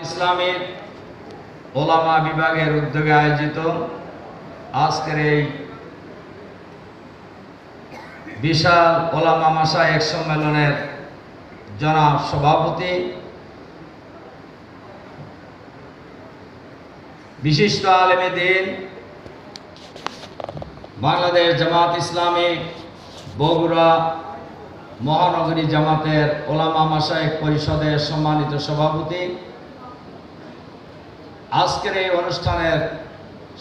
ইসলামের ওলামা বিভাগের উদ্যোগে আয়োজিত আজকের এই বিশাল ওলামা মাশায়েখ সম্মেলনের জনাব সভাপতি, বিশিষ্ট আলেমে দ্বীন, বাংলাদেশ জামাত ইসলামী বগুড়া মহানগরী জামাতের ওলামা মাশায়েখ পরিষদের সম্মানিত সভাপতি, আজকের এই অনুষ্ঠানের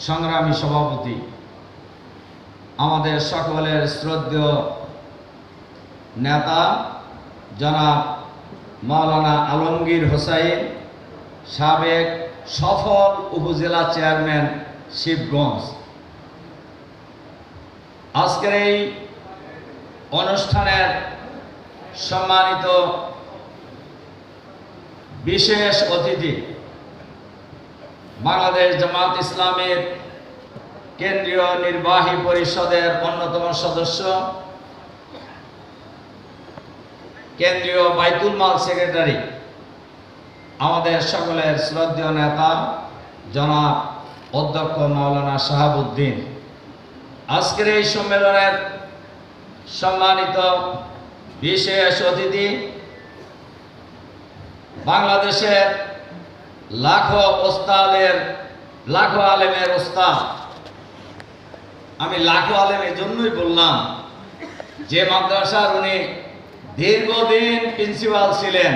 সংগ্রামী সভাপতি, আমাদের সকলের শ্রদ্ধেয় নেতা জনাব মাওলানা আলমগীর হোসাইন, সাবেক সফল উপজেলা চেয়ারম্যান শিবগঞ্জ, আজকের এই অনুষ্ঠানের সম্মানিত বিশেষ অতিথি, বাংলাদেশ জামাত ইসলামের কেন্দ্রীয় নির্বাহী পরিষদের অন্যতম সদস্য, কেন্দ্রীয় বাইতুল মাল সেক্রেটারি, আমাদের সকলের শ্রদ্ধেয় নেতা জনাব অধ্যক্ষ মাওলানা শাহাবুদ্দিন, আজকের এই সম্মেলনের সম্মানিত বিশেষ অতিথি, বাংলাদেশের লাখো আলেমের ওস্তাদ। আমি লাখো আলেমের জন্যই বললাম যে মাদ্রাসার উনি দীর্ঘদিন প্রিন্সিপাল ছিলেন,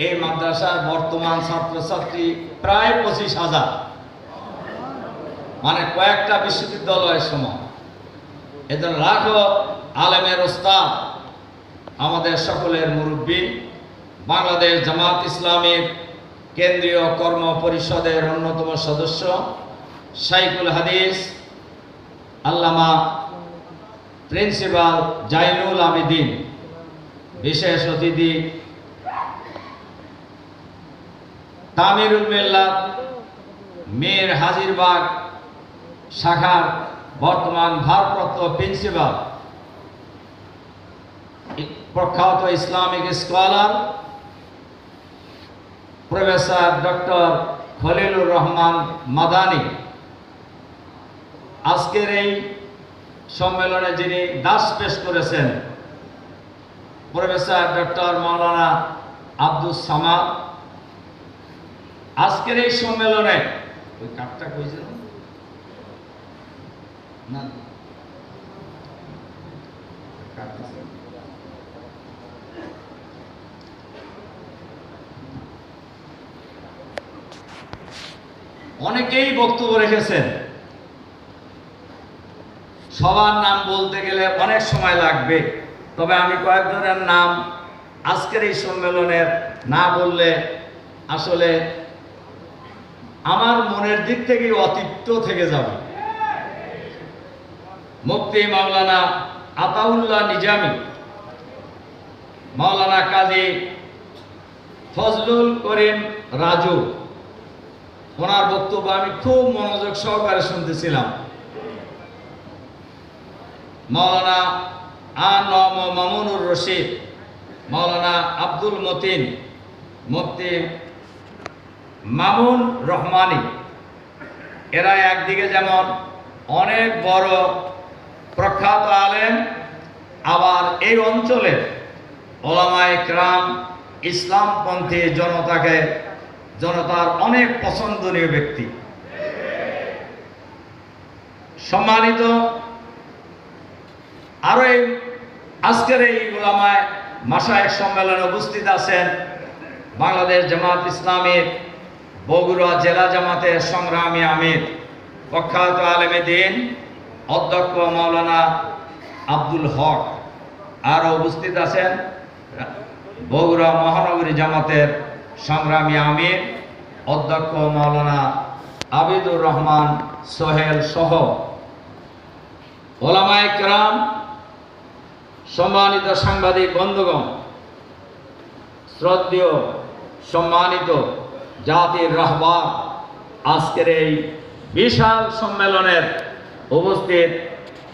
এই মাদ্রাসার বর্তমান ছাত্রছাত্রী প্রায় 25,000, মানে কয়েকটা বিশ্ববিদ্যালয়ের সমান। এদের লাখো আলেমের ওস্তাদ, আমাদের সকলের মুরব্বী, বাংলাদেশ জামাত ইসলামের কেন্দ্রীয় কর্ম পরিষদের অন্যতম সদস্য শাইখুল হাদিস আল্লামা প্রিন্সিপাল জাইনুল আবেদিন, বিশেষ অতিথি তামিরুল মিল্লাত মীর হাজিরবাগ শাখার বর্তমান ভারপ্রাপ্ত প্রিন্সিপাল, প্রখ্যাত Islamic scholar professor doctor Khalilur Rahman Madani, আজকের এই সম্মেলনে যিনি দাস পেশ করেছেন প্রফেসর ডক্টর মাওলানা আব্দুস সামাদ, আজকের এই সম্মেলনে ওই কাপটা কইছিল না, অনেকেই বক্তব্য রেখেছেন, সবার নাম বলতে গেলে অনেক সময় লাগবে, তবে আমি কয়েকজনের নাম আজকের এই সম্মেলনের না বললে আসলে আমার মনের দিক থেকে অতৃপ্ত থেকে যাবে। মুফতি মাওলানা আতাউল্লাহ নিজামী, মাওলানা কাজী ফজলুল করিম রাজু, ওনার বক্তব্য আমি খুব মনোযোগ সহকারে শুনতেছিলাম। মাওলানা আনম মামুনুর রশিদ, মাওলানা আব্দুল মতিন, মুফতি মামুন রহমানী, এরা একদিকে যেমন অনেক বড় প্রখ্যাত আলেম, আবার এই অঞ্চলের ওলামায়ে কেরাম ইসলামপন্থী জনতার অনেক পছন্দনীয় ব্যক্তি। সম্মানিত আরো এই আজকের এই ওলামায়ে মাশায়েখ সম্মেলনে উপস্থিত আছেন বাংলাদেশ জামাত ইসলামের বগুড়া জেলা জামাতের সংগ্রামী আমির, প্রখ্যাত আলেমে দ্বীন অধ্যক্ষ মাওলানা আব্দুল হক, আরও উপস্থিত আছেন বগুড়া মহানগরী জামাতের সংগ্রামী আমির অধ্যক্ষ মাওলানা আবিদুর রহমান সোহেল সহ ওলামায়ে কেরাম, সম্মানিত সাংবাদিক বন্ধুগণ, শ্রদ্ধেয় সম্মানিত জাতির রাহবার, আজকের এই বিশাল সম্মেলনের উপস্থিত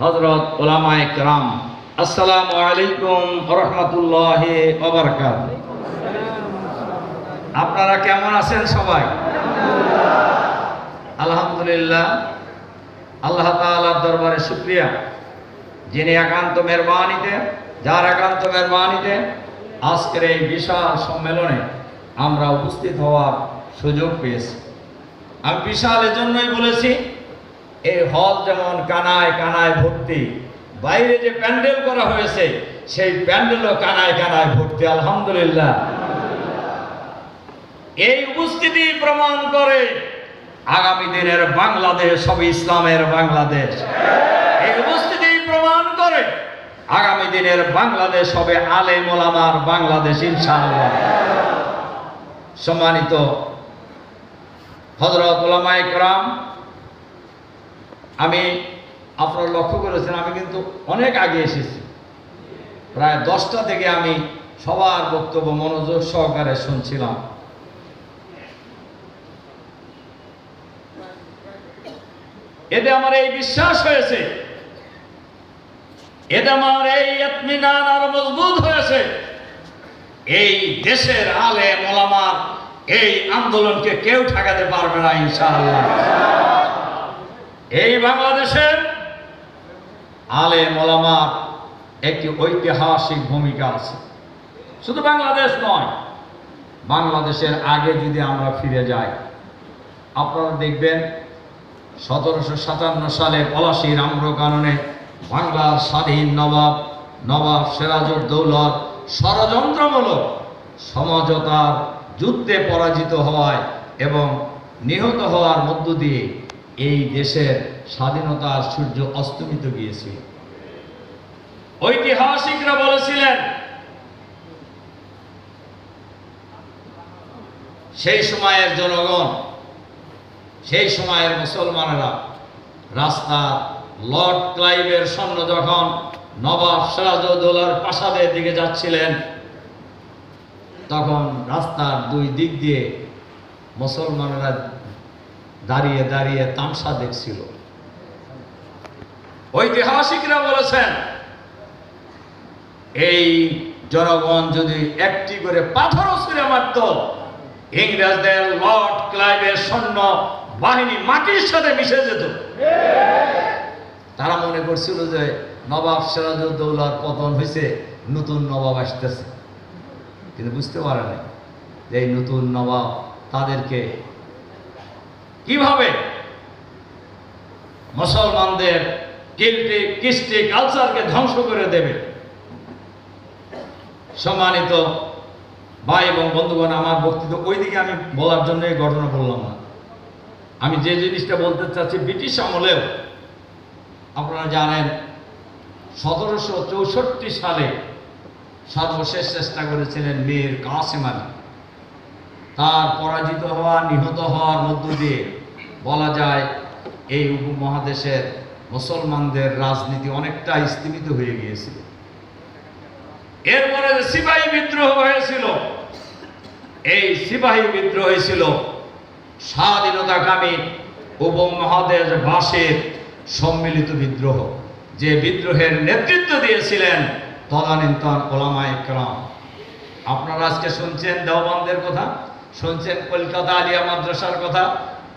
হযরত ওলামায়ে কেরাম, আসসালামু আলাইকুম ওয়া রাহমাতুল্লাহি ওয়া বারাকাতুহু। আপনারা কেমন আছেন সবাই? আলহামদুলিল্লাহ, আল্লাহ তাআলার দরবারে শুকরিয়া, যিনি একান্ত মেহরবানিতে, যার একান্ত মেহরবানিতে আজকের এই বিশাল সম্মেলনে আমরা উপস্থিত হওয়ার সুযোগ পেয়েছি। আমি বিশাল এজন্যই বলেছি, এই হল যেমন কানায় কানায় ভর্তি, বাইরে যে প্যান্ডেল করা হয়েছে সেই প্যান্ডেলও কানায় কানায় ভর্তি। আলহামদুলিল্লাহ, এই উপস্থিতি প্রমাণ করে আগামী দিনের বাংলাদেশ হবে ইসলামের বাংলাদেশ। এই উপস্থিতি প্রমাণ করে আগামী দিনের বাংলাদেশ হবে আলেম ওলামার বাংলাদেশ ইনশাআল্লাহ। সম্মানিত হযরত উলামায়ে কেরাম, আমি আপনারা লক্ষ্য করেছেন আমি কিন্তু অনেক আগে এসেছি। প্রায় 10টা থেকে আমি সবার বক্তব্য মনোযোগ সহকারে শুনছিলাম। এতে আমার এই বিশ্বাস হয়েছে, এতে আমার এই ইতমিনান আরো মজবুত হয়েছে, এই দেশের আলেম ওলামার এই আন্দোলনকে কেউ ঠেকাতে পারবে না ইনশাআল্লাহ। এই বাংলাদেশের আলেম ওলামার একটি ঐতিহাসিক ভূমিকা আছে। শুধু বাংলাদেশ নয়, বাংলাদেশের আগে যদি আমরা ফিরে যাই, আপনারা দেখবেন 1757 সালে পলাশীর আম্রকাননে বাংলার স্বাধীন নবাব সিরাজউদ্দৌলার ষড়যন্ত্রমূলক সমঝোতার যুদ্ধে পরাজিত হওয়ায় এবং নিহত হওয়ার মধ্য দিয়ে এই দেশের স্বাধীনতার সূর্য অস্তমিত গিয়েছিল। ঐতিহাসিকরা বলেছিলেন সেই সময়ের জনগণ, সেই সময়ের মুসলমানেরা রাস্তা লর্ড ক্লাইভের সৈন্য যখন নবাব সিরাজউদ্দৌলার প্রাসাদের দিকে যাচ্ছিলেন, তখন রাস্তার দুই দিক দিয়ে মুসলমানেরা দাঁড়িয়ে দাঁড়িয়ে তামসা দেখছিল। ঐতিহাসিকরা বলেছেন এই জনগণ যদি একটি করে পাথরও ছুঁড়ে মারত, ইংরেজদের লর্ড ক্লাইভের সৈন্য বাহিনী মাটির সাথে মিশে যেত। তারা মনে করছিল যে নবাব সিরাজউদ্দৌলার পতন হয়েছে, নতুন নবাব আসতেছে, কিন্তু বুঝতে পারে না যে এই নতুন নবাব তাদেরকে কিভাবে মুসলমানদের কৃষ্টি কালচারকে ধ্বংস করে দেবে। সম্মানিত ভাই এবং বন্ধুগণ, আমার বক্তব্য ওইদিকে আমি বলার জন্য এই ঘটনা বললাম না। আমি যে জিনিসটা বলতে চাচ্ছি, ব্রিটিশ আমলেও আপনারা জানেন 1764 সালে সর্বশেষ চেষ্টা করেছিলেন মীর কাসেম আলী। তার পরাজিত হওয়া, নিহত হওয়ার মধ্য দিয়ে বলা যায় এই উপমহাদেশের মুসলমানদের রাজনীতি অনেকটা স্থগিত হয়ে গিয়েছিল। এরপরে সিপাহী বিদ্রোহ হয়েছিল। এই সিপাহী বিদ্রোহ হয়েছিল স্বাধীনতাকামী উপমহাদেশবাসীর সম্মিলিত বিদ্রোহ, যে বিদ্রোহের নেতৃত্ব দিয়েছিলেন তদানীন্তন উলামায়ে কেরাম। আপনারা আজকে শুনছেন দেওবন্দের কথা, শুনছেন কলকাতা আলিয়া মাদ্রাসার কথা।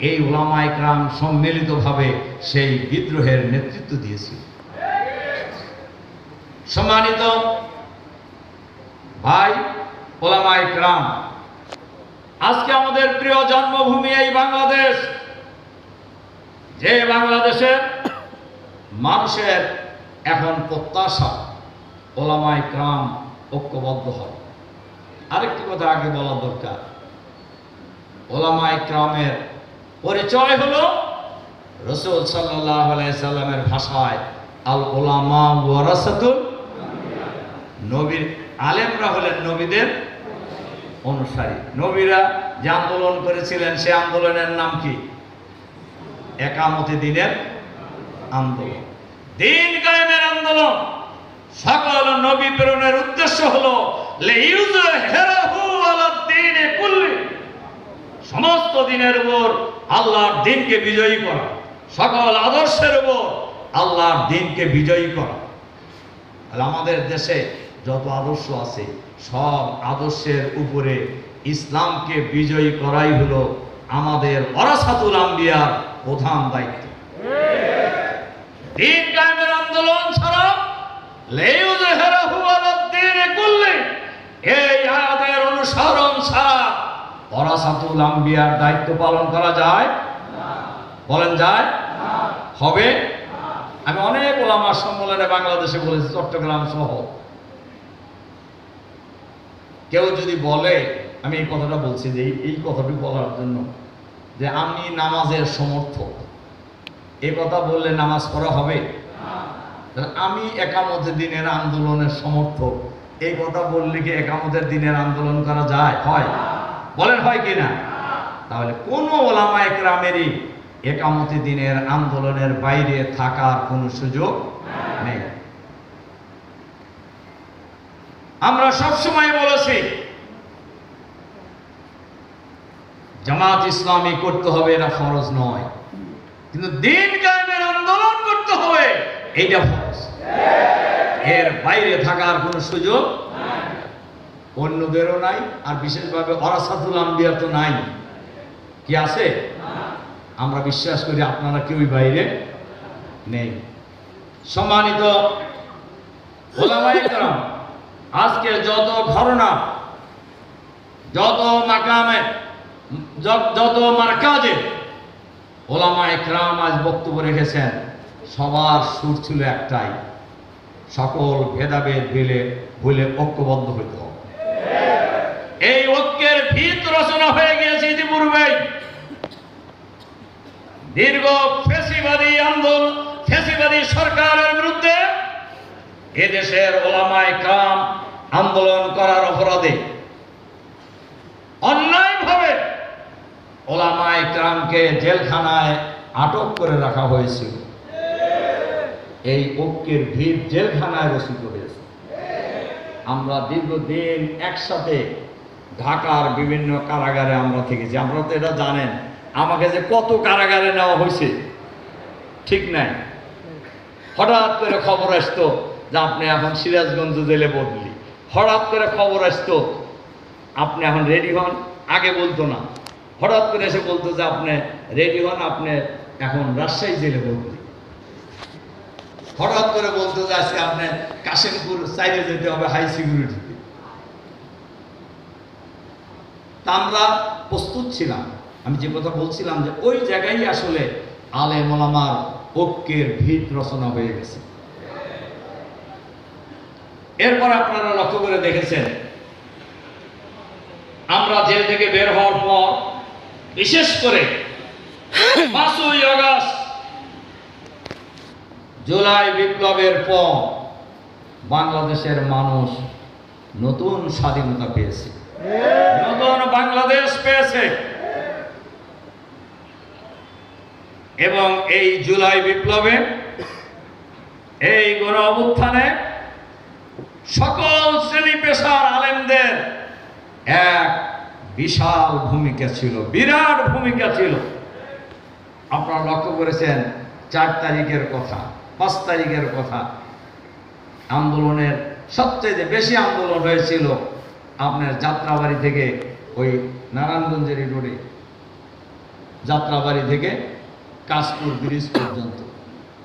এই উলামায়ে কেরাম সম্মিলিতভাবে সেই বিদ্রোহের নেতৃত্ব দিয়েছিল। সম্মানিত ভাই উলামায়ে কেরাম, আজকে আমাদের প্রিয় জন্মভূমি এই বাংলাদেশ, যে বাংলাদেশের মানুষের এখন প্রত্যাশা উলামায়ে কেরাম ঐক্যবদ্ধ হয়। আরেকটি কথা আগে বলা দরকার, উলামায়ে কেরামের পরিচয় হলো রাসূল সাল্লাল্লাহু আলাইহি সাল্লামের ভাষায় আল উলামা ওয়ারাসাতুল নবীর, আলেমরা হলেন নবীদের অনুসারী। নবীরা যে আন্দোলন করেছিলেন সে আন্দোলনের নাম কি? একামতে দিনের আন্দোলন, দিন কায়েমের আন্দোলন। সকল নবী প্রেরণের উদ্দেশ্য হলো লিইউযহিরাহু আলা দ্বীনি কুল্লি, সমস্ত দিনের উপর আল্লাহর দ্বীনকে বিজয়ী করা, সকল আদর্শের উপর আল্লাহর দ্বীনকে বিজয়ী করা। আমাদের দেশে যত আদর্শ আছে সব আদর্শের উপরে ইসলামকে বিজয়ী করাই হলো আমাদের ওয়ারাসাতুল আম্বিয়ার প্রধান দায়িত্ব। দ্বীন কায়েমের আন্দোলন ছাড়া লিইয়ুযহিরাহু আলাদ-দীনি কুল্লি, এই আয়াতের অনুসরণ ছাড়া ওয়ারাসাতুল আম্বিয়ার দায়িত্ব পালন করা যায় না। বলেন যায় না? হবে না। আমি অনেক ওলামা সম্মেলনে বাংলাদেশে বলেছি, চট্টগ্রাম সহ। কেউ যদি বলে, আমি এই কথাটা বলছি যে এই কথাটি বলার জন্য যে আমি নামাজের সমর্থক, এই কথা বললে নামাজ পড়া হবে? আমি একামতের দিনের আন্দোলনের সমর্থক, এই কথা বললে কি একামতের দিনের আন্দোলন করা যায়? হয়? বলেন হয় কি না? তাহলে কোন ওলামা একরামেরই একামতের দিনের আন্দোলনের বাইরে থাকার কোনো সুযোগ নেই। আমরা সবসময় বলেছি জামাত ইসলামী করতে হবে, এটা ফরজ নয়, কিন্তু দ্বীন কায়েমের আন্দোলন করতে হবে, এইটা ফরজ। এর বাইরে থাকার কোনো সুযোগ অন্যদেরও নাই, আর বিশেষভাবে ওয়ারাসাতুল আম্বিয়া তো নাই। কি আছে? আমরা বিশ্বাস করি আপনারা কেউই বাইরে নেই। সম্মানিত ওলামায়ে কেরাম, আজকে যত ঘটনা, যত মাকামে, যত মারকাজে ওলামায়ে কেরাম আজ বক্তব্য রেখেছেন, সবার সুর ছিল একটাই, সকল ভেদাভেদ ভুলে ঐক্যবদ্ধ হইতে হবে। এই ঐক্যের ভিত রচনা হয়ে গিয়েছে ইতিপূর্বেই। দীর্ঘ ফ্যাসিবাদী আন্দোলন, ফ্যাসিবাদী সরকারের বিরুদ্ধে এদেশের ওলামায়ে কেরাম আন্দোলন করার অপরাধে অন্যায়ভাবে ওলামায়ে কেরামকে জেলখানায় আটক করে রাখা হয়েছিল। এই ঐক্যের ভিত জেলখানায় রচিত হয়েছে। আমরা দীর্ঘদিন একসাথে ঢাকার বিভিন্ন কারাগারে আমরা থেকেছি। আপনারা তো এটা জানেন, আমাকে যে কত কারাগারে নেওয়া হয়েছে ঠিক নাই। হঠাৎ করে খবর আসতো যে আপনি এখন সিরাজগঞ্জ জেলে বদলি, হঠাৎ করে খবর আসতো আপনি এখন রেডি হন, আগে বলতো না, হঠাৎ করে এসে বলতো যে আপনি রেডি হন, আপনি এখন রাজশাহী জেলে বদলি, হঠাৎ করে বলতো যে আজকে আপনি কাশিমপুর সাইডে যেতে হবে হাই সিকিউরিটিতে। তা আমরা প্রস্তুত ছিলাম। আমি যে কথা বলছিলাম যে ওই জায়গায় আসলে আলেম ওলামার ঐক্যের ভিত রচনা হয়ে গেছে। এরপর আপনারা লক্ষ্য করে দেখেছেন, আমরা জেল থেকে বের হওয়ার পর, বিশেষ করে 5ই আগস্ট জুলাই বিপ্লবের পর বাংলাদেশের মানুষ নতুন স্বাধীনতা পেয়েছে, নতুন বাংলাদেশ পেয়েছে। এবং এই জুলাই বিপ্লবে, এই গণ অভ্যুত্থানে সকল শ্রেণী পেশার আলেমদের এক বিশাল ভূমিকা ছিল, বিরাট ভূমিকা ছিল। আপনারা লক্ষ্য করেছেন 4 তারিখের কথা, 5 তারিখের কথা, আন্দোলনের সবচেয়ে বেশি আন্দোলন হয়েছিল আপনার যাত্রাবাড়ি থেকে ওই নারায়ণগঞ্জের রোডে, যাত্রাবাড়ি থেকে কাশপুর ব্রিজ পর্যন্ত।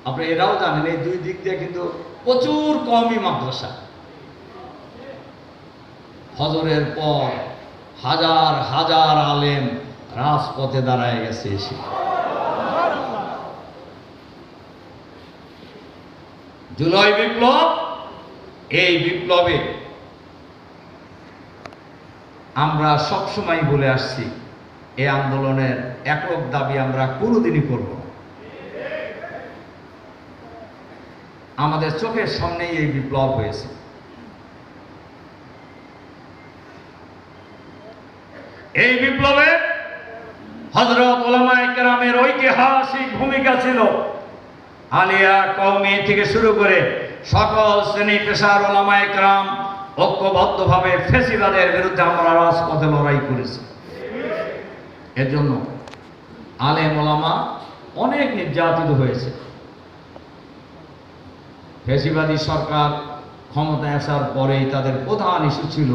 আপনি এটাও জানেন এই দুই দিক দিয়ে কিন্তু প্রচুর কওমি মাদ্রাসা। ফজরের পর হাজার হাজার আলেম রাজপথে দাঁড়ায় গেছে এসে। জুলাই বিপ্লব, এই বিপ্লবে আমরা সবসময় বলে আসছি এই আন্দোলনের একক দাবি আমরা কোনোদিনই করব না। আমাদের চোখের সামনেই এই বিপ্লব হয়েছে। এই বিপ্লবে হযরত উলামায়ে কেরামের ঐতিহাসিক ভূমিকা ছিল। আলিয়া কওমি থেকে শুরু করে সকল শ্রেণী পেশার উলামায়ে কেরাম ঐক্যবদ্ধভাবে ফ্যাসিবাদের বিরুদ্ধে আমরা রাজপথে লড়াই করেছি। এর জন্য আলেম ওলামা অনেক নির্যাতিত হয়েছে। ফ্যাসিবাদী সরকার ক্ষমতায় আসার পরেই তাদের প্রধান ইস্যু ছিল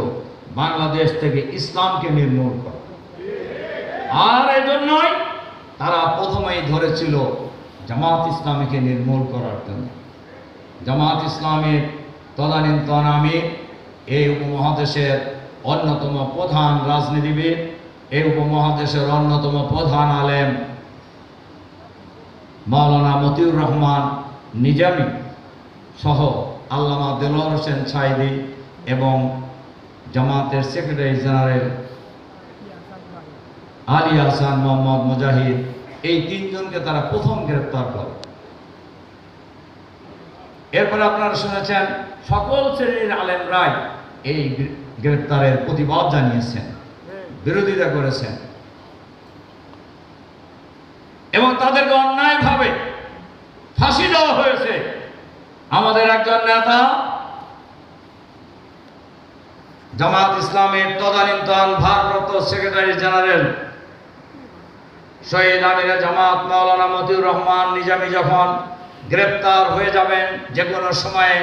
বাংলাদেশ থেকে ইসলামকে নির্মূল করা। আর এজন্যই তারা প্রথমেই ধরেছিল জামাত ইসলামীকে নির্মূল করার জন্য। জামাত ইসলামীর তদানীন্তন আমির, এই উপমহাদেশের অন্যতম প্রধান রাজনীতিবিদ, এই উপমহাদেশের অন্যতম প্রধান আলেম মাওলানা মতিউর রহমান নিজামী সহ আল্লামা দেলোয়ার হোসেন সাঈদী এবং জামাতের সেক্রেটারি জেনারেল আলী হাসান মোহাম্মদ মুজাহিদ, এই তিনজনকে তারা প্রথম গ্রেপ্তার করে। এরপরে আপনারা শুনেছেন সকল শ্রেণীর আলেমরাই এই গ্রেপ্তারের প্রতিবাদ জানিয়েছেন, বিরোধিতা করেছেন এবং তাদেরকে অন্যায়ভাবে ফাঁসি দেওয়া হয়েছে। আমাদের একজন নেতা, জামাত ইসলামের তদানীন্তন ভারপ্রাপ্ত সেক্রেটারি জেনারেল শহীদ আমিরে জামাত মাওলানা মতিউর রহমান নিজামী যখন গ্রেপ্তার হয়ে যাবেন যে কোনো সময়ে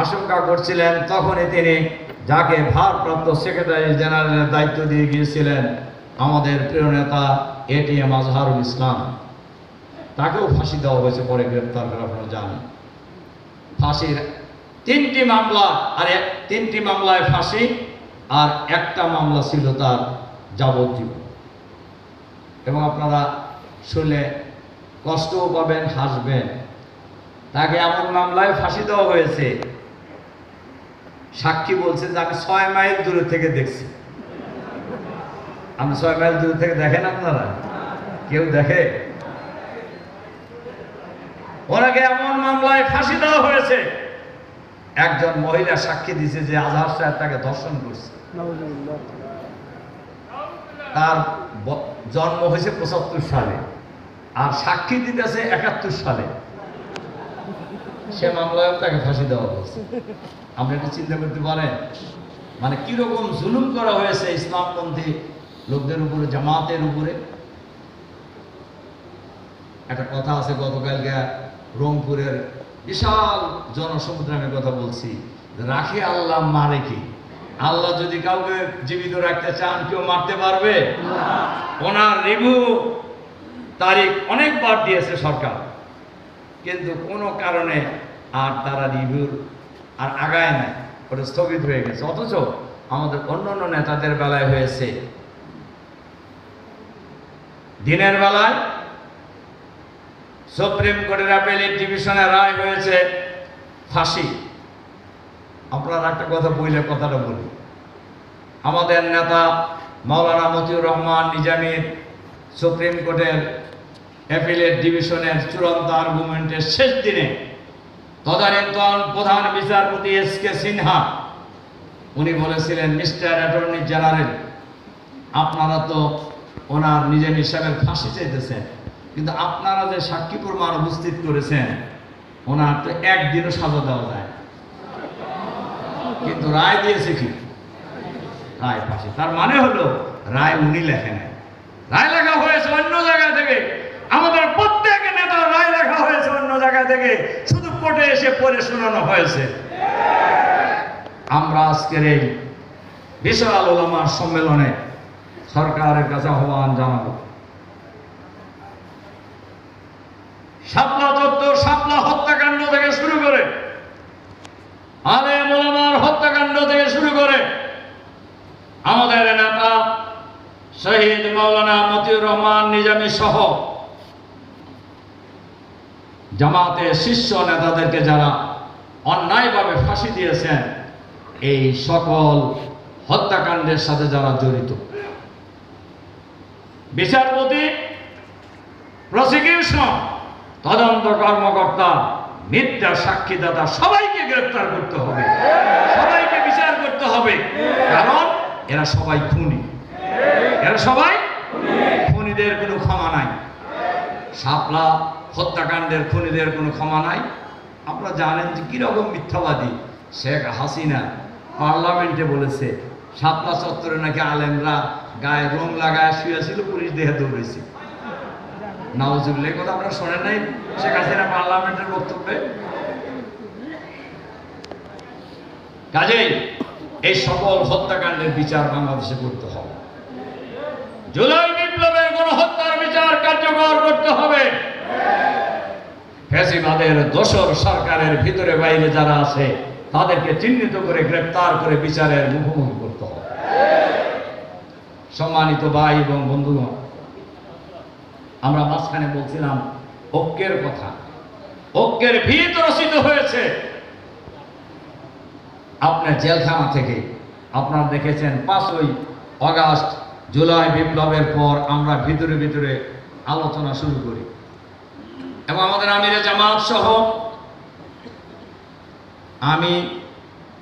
আশঙ্কা করছিলেন, তখনই তিনি যাকে ভারপ্রাপ্ত সেক্রেটারি জেনারেলের দায়িত্ব দিয়ে গিয়েছিলেন, আমাদের প্রিয় নেতা এটিএম আজহারুল ইসলাম, তাকেও ফাঁসি দেওয়া হয়েছে। পরে গ্রেপ্তার করে আপনারা জানেন। ফাঁসির 3টি মামলা, আর 3টি মামলায় ফাঁসি, আর একটা মামলা ছিল তার যাবজ্জীবন। এবং আপনারা শুনলে কষ্টও পাবেন, হাসবেন। তাকে এমন মামলায় ফাঁসি দেওয়া হয়েছে, সাক্ষী বলছে যে আমি 6 মাইল দূরে থেকে দেখছি। আপনি 6 মাইল দূরে থেকে দেখেন? আপনারা কেউ দেখে? ওনাকে এমন মামলায় ফাঁসি দেওয়া হয়েছে, একজন মহিলা সাক্ষী দিছে যে আজহার সাহেব তাকে ধর্ষণ করছে। তার জন্ম হয়েছে 75 সালে, আর সাক্ষী দিতেছে 71 সালে। সে মামলায় তাকে ফাঁসি দেওয়া হয়েছে। আপনি একটু চিন্তা করতে পারেন মানে কিরকম জুলুম করা হয়েছে ইসলামপন্থী লোকদের উপরে, জামাতের উপরে। একটা কথা আছে, গতকালকে রংপুরের বিশাল জনসমুদ্রের কথা বলছি, রাখে আল্লাহ মারে কি? আল্লাহ যদি কাউকে জীবিত রাখতে চান, কেউ মারতে পারবে? ওনার রিভিউ তারিখ অনেকবার দিয়েছে সরকার, কিন্তু কোনো কারণে আর তারা রিভিউ আর আগায় নাই, ওটা স্থগিত হয়ে গেছে। অথচ আমাদের অন্যান্য নেতাদের বেলায় হয়েছে, দিনের বেলায় সুপ্রিম কোর্টের অ্যাপেলেট ডিভিশনের রায় হয়েছে ফাঁসি। আপনারা একটা কথা বললে কথাটা বলি, আমাদের নেতা মাওলানা মতিউর রহমান নিজামীর সুপ্রিম কোর্টের অ্যাপেলেট ডিভিশনের চূড়ান্ত আর্গুমেন্টের শেষ দিনে তদানীন্তন প্রধান বিচারপতি এস.কে. সিনহা উনি বলেছিলেন, মিস্টার অ্যাটর্নি জেনারেল, আপনারা তো ওনার নিজামী সাহেবের ফাঁসি চাইতেছেন, কিন্তু আপনারা যে সাক্ষী প্রমাণ উপস্থিত করেছেন, ওনার তো একদিনও সাজা দেওয়া যায়, কিন্তু রায় দিয়েছে কি? রায় ফাঁসি। তার মানে হলো রায় উনি লেখে নাই, রায় লেখা হয়েছে অন্য জায়গা থেকে। আমাদের প্রত্যেক নেতার রায় লেখা হয়েছে অন্য জায়গা থেকে, শুধু কোর্টে এসে পড়ে শোনানো হয়েছে। আমরা আজকের এই বিশাল ওলামার সম্মেলনে সরকারের কাছে আহ্বান জানাবো, শাপলা চত্বর, শাপলা হত্যাকাণ্ড থেকে শুরু করে, আলেম ওলামার হত্যাকাণ্ড থেকে শুরু করে, আমাদের নেতা শহীদ মাওলানা মতিউর রহমান নিজামী সহ জামাতের শীর্ষ নেতাদেরকে যারা অন্যায়ভাবে ফাঁসি দিয়েছেন, এই সকল হত্যাকাণ্ডের সাথে যারা জড়িত, বিচারপতি, প্রসিকিউশন, তদন্ত কর্মকর্তা, মিথ্যা সাক্ষীদাতা, সবাইকে গ্রেফতার করতে হবে, সবাইকে বিচার করতে হবে। কারণ এরা সবাই খুনি, এরা সবাই খুনিদের কোনো ক্ষমা নাই। শাপলা হত্যাকাণ্ডের খুনিদের কোনো ক্ষমা নাই। আপনারা জানেন যে কিরকম মিথ্যাবাদী শেখ হাসিনা পার্লামেন্টে বলেছে শাপলা চত্বরে নাকি আলেমরা গায়ে রং লাগায় শুয়েছিল, পুলিশ দেহে দৌড়েছে। নাউজুবিল্লাহ, কথা আপনারা শোনেন নাই শেখ হাসিনা পার্লামেন্টের বক্তব্যে? কাজেই এই সকল হত্যাকাণ্ডের বিচার বাংলাদেশে করতে হবে। জুলাই বিপ্লবের গণহত্যার বিচার কার্যকর করতে হবে। ফ্যাসিবাদের দোসর সরকারের ভিতরে বাইরে যারা আছে তাদেরকে চিহ্নিত করে গ্রেফতার করে বিচারের মুখোমুখি করতে হবে। সম্মানিত ভাই এবং বন্ধুগণ, আমরা মাঝখানে বলছিলাম ঐক্যের কথা। ঐক্যের ভিত রচিত হয়েছে আপনার জেলখানা থেকে। আপনারা দেখেছেন 5ই আগস্ট জুলাই বিপ্লবের পর আমরা ভিতরে ভিতরে আলোচনা শুরু করি এবং আমাদের আমিরে জামাত সহ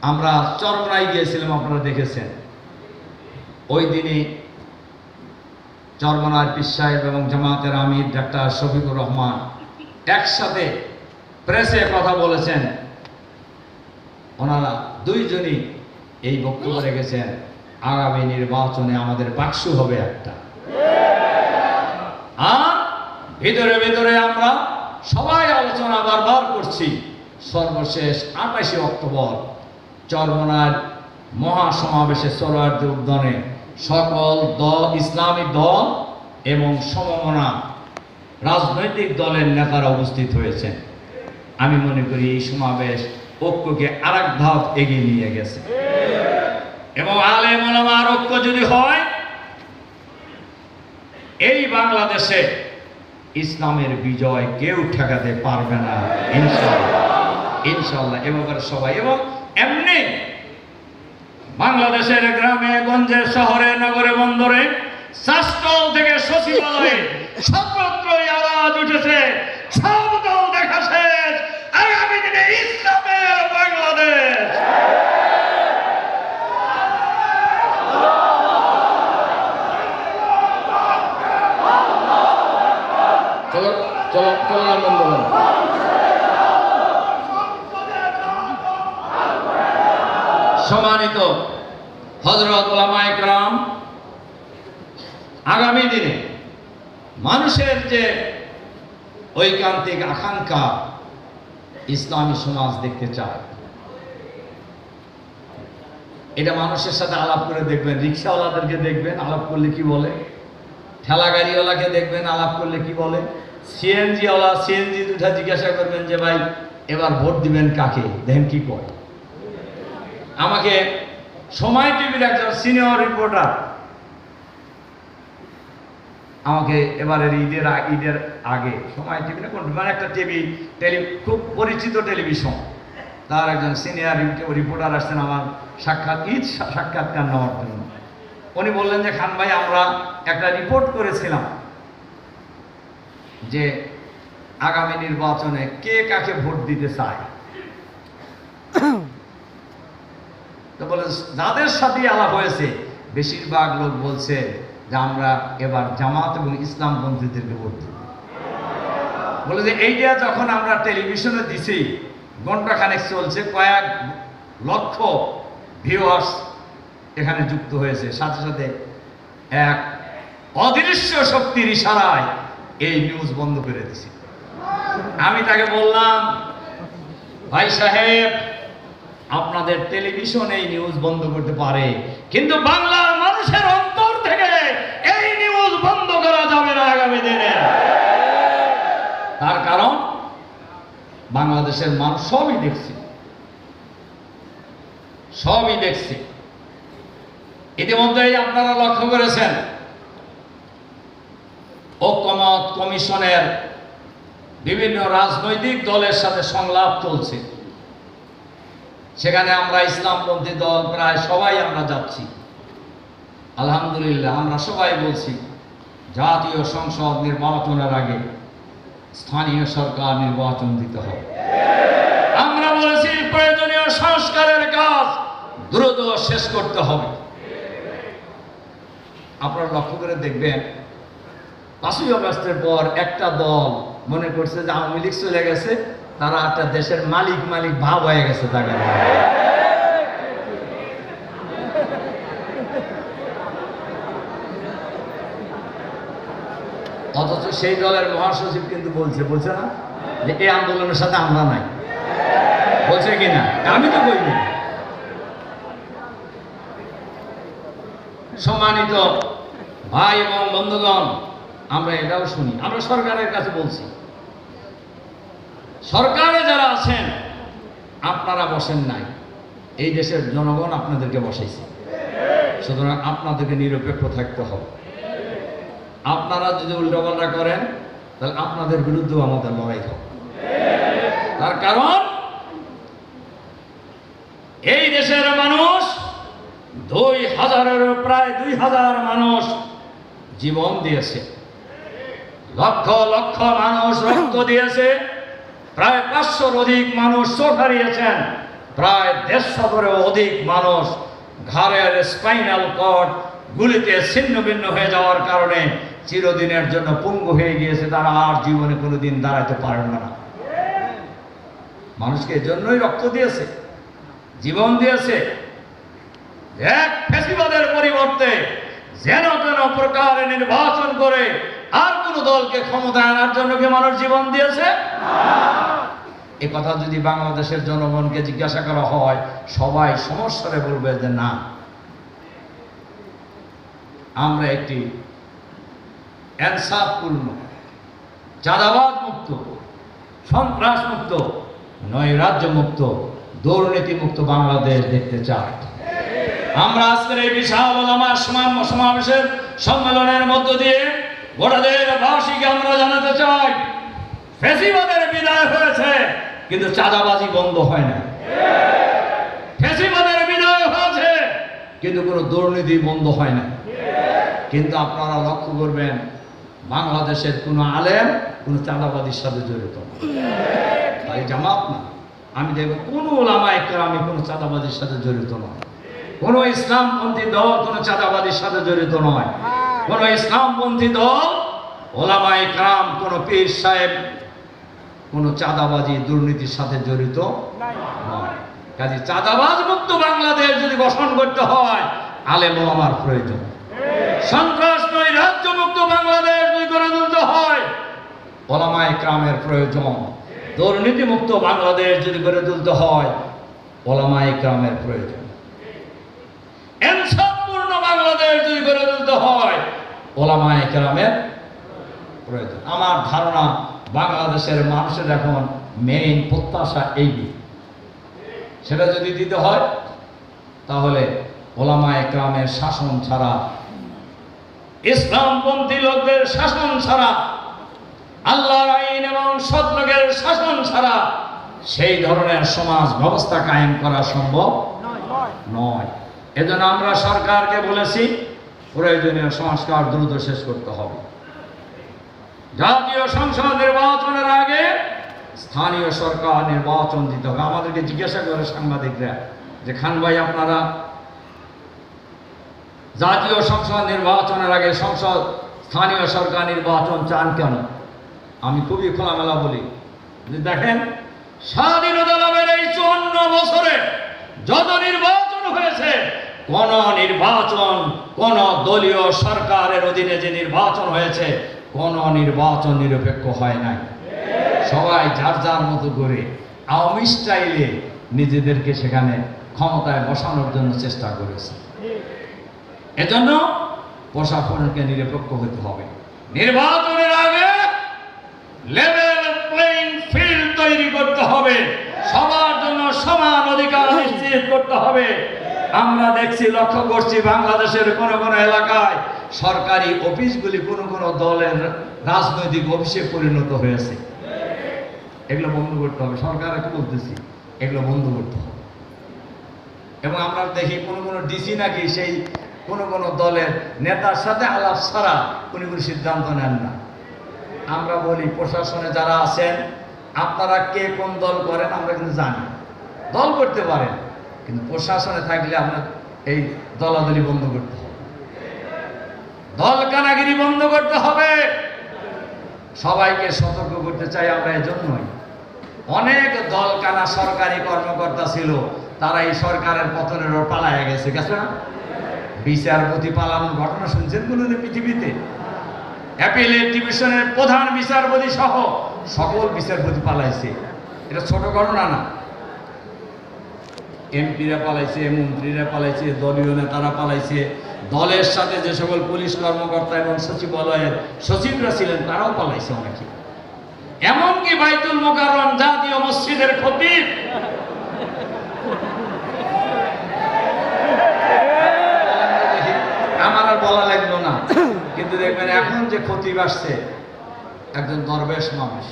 আমরা চরমনায় গিয়েছিলাম, আপনারা দেখেছেন। ওই দিনই চরমনার পীর সাহেব এবং জামাতের আমির ডাক্তার শফিকুর রহমান একসাথে প্রেসে কথা বলেছেন। ওনারা দুইজনই এই বক্তব্য রেখেছেন, আগামী নির্বাচনে আমাদের বাক্স হবে একটা। আর ভিতরে ভিতরে আমরা সবাই আলোচনা বারবার করছি। সর্বশেষ 28 অক্টোবর চরমনার মহাসমাবেশে সোহরাওয়ার্দী উদ্যানে সকল দল, ইসলামিক দল এবং সমমনা রাজনৈতিক দলের নেতারা উপস্থিত হয়েছেন। আমি মনে করি এই সমাবেশ ঐক্যকে আরেক ধাপ এগিয়ে নিয়ে গেছে এবং আলেম ওলামার ঐক্য যদি হয়, এই বাংলাদেশে ইসলামের বিজয় কেউ ঠেকাতে পারবে না ইনশাআল্লাহ। ইনশাআল্লাহ এবার সবাই। এবং এমনি বাংলাদেশের গ্রামে গঞ্জে শহরে নগরে বন্দরে শাসন থেকে সচিবালয়ে সর্বত্রই আওয়াজ উঠেছে, সব দল দেখা শেষ, আগামী দিনে ইসলামের বাংলাদেশ। চলো চলো চলো বন্ধ করো। সম্মানিত হযরত উলামায়ে কেরাম, আগামী দিনে মানুষের যে ঐকান্তিক আকাঙ্ক্ষা ইসলামী সমাজ দেখতে চায়, এটা মানুষের সাথে আলাপ করে দেখবেন। রিক্সাওয়ালাদেরকে দেখবেন, আলাপ করলে কি বলে। ঠেলা গাড়িওয়ালাকে দেখবেন, আলাপ করলে কি বলে। সিএনজিওয়ালা সিএনজি দুটা জিজ্ঞাসা করবেন যে ভাই এবার ভোট দিবেন কাকে, দেখেন কি কয়। আমাকে সময় টিভির একজন সিনিয়র রিপোর্টার আমাকে এবারের ঈদের আগে সময় টিভি না কোন মানে একটা খুব পরিচিত টেলিভিশন, তার একজন সিনিয়র রিপোর্টার আসছেন আমার সাক্ষাৎকার নেওয়ার জন্য। উনি বললেন যে খান ভাই, আমরা একটা রিপোর্ট করেছিলাম যে আগামী নির্বাচনে কে কাকে ভোট দিতে চায়। তো বলে যাদের সাথে আলাপ হয়েছে বেশিরভাগ লোক বলছে যে আমরা এবার জামাত এবং ইসলামপন্থীদেরকে ভোট দেব। বলে যে এইটা যখন আমরা টেলিভিশনে দিছি, ঘন্টাখানেক চলছে, কয়েক লক্ষ ভিউয়ার্স এখানে যুক্ত হয়েছে, সাথে সাথে এক অদৃশ্য শক্তির ইশারায় এই নিউজ বন্ধ করে দিছি। আমি তাকে বললাম, ভাই সাহেব, আপনাদের টেলিভিশন এই নিউজ বন্ধ করতে পারে, কিন্তু বাংলার মানুষের অন্তর থেকে এই নিউজ বন্ধ করা যাবে না আগামী দিনে। তার কারণ বাংলাদেশের মানুষ সবই দেখছে। ইতিমধ্যেই আপনারা লক্ষ্য করেছেন ঐকমত্য কমিশনের বিভিন্ন রাজনৈতিক দলের সাথে সংলাপ চলছে। সেখানে আমরা ইসলামপন্থী দল প্রায় সবাই আমরা যাচ্ছি। আলহামদুলিল্লাহ, আমরা সবাই বলছি জাতীয় সংসদ নির্বাচনের আগে স্থানীয় সরকার নির্বাচন দিতে হবে। আমরা বলেছি প্রয়োজনীয় সংস্কারের কাজ দ্রুত শেষ করতে হবে। আপনারা লক্ষ্য করে দেখবেন 5ই আগস্টের পর একটা দল মনে করছে যে আওয়ামী লীগ চলে গেছে, তারা একটা দেশের মালিক ভাব হয়ে গেছে। তাকে অথচ সেই দলের মহাসচিব কিন্তু বলছে না যে এই আন্দোলনের সাথে আমরা নাই, বলছে কিনা? আমি তো বলিনি। সম্মানিত ভাই এবং বন্ধুগণ, আমরা এটাও শুনি, আমরা সরকারের কাছে বলছি, সরকারে যারা আছেন আপনারা বসেন নাই, এই দেশের জনগণ আপনাদেরকে বসাইছে। সুতরাং আপনাদেরকে নিরপেক্ষ থাকতে হবে। আপনারা যদি উল্টাপাল্টা করেন তাহলে আপনাদের বিরুদ্ধেও আমাদের লড়াই হবে। তার কারণ এই দেশের মানুষ 2000-এরও প্রায় 2000 মানুষ জীবন দিয়েছে, লক্ষ লক্ষ মানুষ রক্ত দিয়েছে, প্রায় 500-র অধিক মানুষ চোখ হারিয়েছেন, প্রায় 150-রও অধিক মানুষ ঘাড়ের স্পাইনাল কর্ড গুলিতে ছিন্ন ভিন্ন হয়ে যাওয়ার কারণে চিরদিনের জন্য পঙ্গু হয়ে গিয়েছে, তারা আর জীবনে কোনোদিন দাঁড়াতে পারেন না। মানুষকে এজন্যই রক্ত দিয়েছে, জীবন দিয়েছে। এক ফ্যাসিবাদের পরিবর্তে যেন তেন প্রকারে নির্বাচন করে আর কোন দলকে ক্ষমতায় আনার জন্য কি মানুষ জীবন দিয়েছে? এ কথা যদি বাংলাদেশের জনগণকে জিজ্ঞাসা করা হয়, সবাই সমস্যারে বলবে যে না, আমরা একটি ইনসাফপূর্ণ, চাঁদাবাদ মুক্ত, সন্ত্রাস মুক্ত, নৈরাজ্য মুক্ত, দুর্নীতি মুক্ত বাংলাদেশ দেখতে চাই। আমরা আজকের এই বিশাল ওলামা সমাবেশের সম্মেলনের মধ্য দিয়ে গোটা দেশবাসীকে আমরা জানাতে চাই, ফ্যাসিবাদের বিদায় হয়েছে কিন্তু চাঁদাবাজি বন্ধ হয় না। ফ্যাসিবাদের বিদায় হয়েছে কিন্তু কোনো দুর্নীতি বন্ধ হয় না। কিন্তু আপনারা লক্ষ্য করবেন, বাংলাদেশের কোনো আলেম কোনো চাঁদাবাজির সাথে জড়িত না। তাই জামাত না, আমি দেখব কোনো ওলামায়ে কেরাম কোনো চাঁদাবাজির সাথে জড়িত নয়। কোনো ইসলামপন্থী দল কোনো চাঁদাবাজির সাথে জড়িত নয়। কোনো ইসলামপন্থী দল, ওলামায়ে কেরাম, কোনো পীর সাহেব কোনো চাঁদাবাজি দুর্নীতির সাথে জড়িত নয়। কাজে চাঁদাবাজ মুক্ত বাংলাদেশ যদি গঠন করতে হয়, আলেম ওলামার প্রয়োজন। সন্ত্রাস নৈরাজ্য মুক্ত বাংলাদেশ যদি গড়ে তুলতে হয়, ওলামায়ে কেরামের প্রয়োজন। দুর্নীতি মুক্ত বাংলাদেশ যদি গড়ে তুলতে হয়, ওলামায়ে কেরামের প্রয়োজন। ইনসাফপূর্ণ বাংলাদেশ যদি গড়ে তুলতে হয়, ওলামায়ে কেরামের প্রয়োজন। আমার ধারণা বাংলাদেশের মানুষের এখন মেইন প্রত্যাশা এই, সেটা যদি দিতে হয় তাহলে ওলামায়ে কেরামের শাসন ছাড়া, ইসলামপন্থী লোকদের শাসন ছাড়া, আল্লাহর আইন এবং সৎ লোকের শাসন ছাড়া সেই ধরনের সমাজ ব্যবস্থা কায়েম করা সম্ভব নয়। এজন্য আমরা সরকারকে বলেছি, প্রয়োজনীয় সংস্কার দ্রুত শেষ করতে হবে। জাতীয় সংসদ নির্বাচনের আগে স্থানীয় সরকার নির্বাচন দিতে হবে। আমাদেরকে জিজ্ঞাসা করে সাংবাদিকরা যে, খান ভাই, আপনারা জাতীয় সংসদ নির্বাচনের আগে স্থানীয় সরকার নির্বাচন চান কেন? আমি খুবই খোলামেলা বলি যে, দেখেন, স্বাধীনতা লাভের এই 54 বছরে যত নির্বাচন হয়েছে, কোন নির্বাচন, কোন দলীয় সরকারের অধীনে যে নির্বাচন হয়েছে, কোন নির্বাচন নিরপেক্ষ হয় নাই। সবাই যার যার মতো করে আওয়ামী স্টাইলে নিজেদেরকে সেখানে ক্ষমতায় বসানোর জন্য চেষ্টা করেছে। এজন্য প্রশাসনকে নিরপেক্ষ হতে হবে। নির্বাচনের আগে লেভেল প্লেইং ফিল্ড তৈরি করতে হবে, সবার জন্য সমান অধিকার নিশ্চিত করতে হবে। আমরা দেখছি, লক্ষ্য করছি, বাংলাদেশের কোন কোন এলাকায় সরকারি অফিসগুলি কোন কোন দলের রাজনৈতিক অফিসে পরিণত হয়েছে। এগুলো বন্ধ করতে হবে। সরকারকে বলতেছি, এগুলো বন্ধ করতে হবে। এবং আমরা দেখি কোন কোন ডিসি নাকি সেই কোন কোন দলের নেতার সাথে আলাপ ছাড়া উনি কোনো সিদ্ধান্ত নেন না। আমরা বলি, প্রশাসনে যারা আছেন, আপনারা কে কোন দল করেন আমরা কিন্তু জানি। দল করতে পারেন, কিন্তু প্রশাসনে থাকলে আপনার এই দলাদলি বন্ধ করতে হবে, দল কানাগিরি বন্ধ করতে হবে। সবাইকে সতর্ক করতে চাই আমরা। এজন্যই অনেক দল কানা সরকারি কর্মকর্তা ছিল, তারা এই সরকারের পতনের পালায় গেছে না? বিচারপতি পালানোর ঘটনা শুনছেন কোনদিন পৃথিবীতে? অ্যাপিলেট ডিভিশনের প্রধান বিচারপতি সহ সকল বিচারপতি পালাইছে। এটা ছোট ঘটনা না। এমপিরা পালাইছে, মন্ত্রীরা পালাইছে, দলীয় নেতারা পালাইছে, দলের সাথে যে সকল পুলিশ কর্মকর্তা এবং সচিবালয়ের সচিবরা ছিলেন তারাও পালাইছে অনেকে। এমনকি বাইতুল মোকাররম জাতীয় মসজিদের খতিব আমার আর বলা লাগলো না, কিন্তু দেখবেন এখন যে খতিব আসছে একজন দরবেশ মানুষ,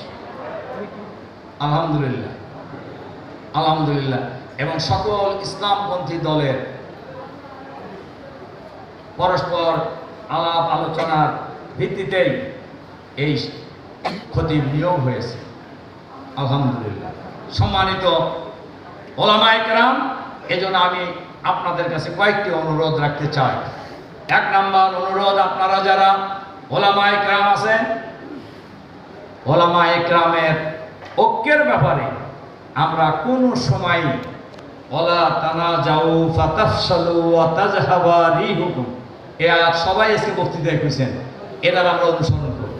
আলহামদুলিল্লাহ আলহামদুলিল্লাহ। এবং সকল ইসলামপন্থী দলের পরস্পর আলাপ আলোচনার ভিত্তিতেই এই খতিব নিয়োগ হয়েছে, আলহামদুলিল্লাহ। সম্মানিত ওলামায়ে কেরাম, এজন্য আমি আপনাদের কাছে কয়েকটি অনুরোধ রাখতে চাই। এক নাম্বার অনুরোধ, আপনারা যারা ওলামায়ে কেরাম আছেন, ওলামায়ে কেরামের ঐক্যের ব্যাপারে আমরা কোনো সময় ওয়ালা তানাজাউ ফাতাফশালু ওয়া তাযহাবা রিহুকুম, এই আয়াত সবাই আজকে বক্তৃতায় কইছেন, এটার আমরা অনুসরণ করব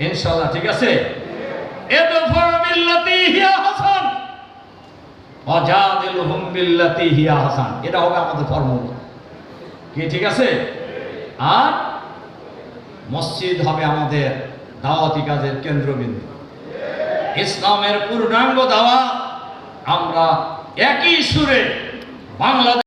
ইনশাআল্লাহ, ঠিক আছে? ইদফা বিল্লাতী হিয়া হাসান ওয়া জাদিলহুম বিল্লাতী হিয়া হাসান, এটা হবে আমাদের ফর্মুলা, কি ঠিক আছে? আর মসজিদ হবে আমাদের দাওয়াতি কাজের কেন্দ্রবিন্দু, ইসলামের পূর্ণাঙ্গ দাওয়াত আমরা একই সুরে বাংলাদেশ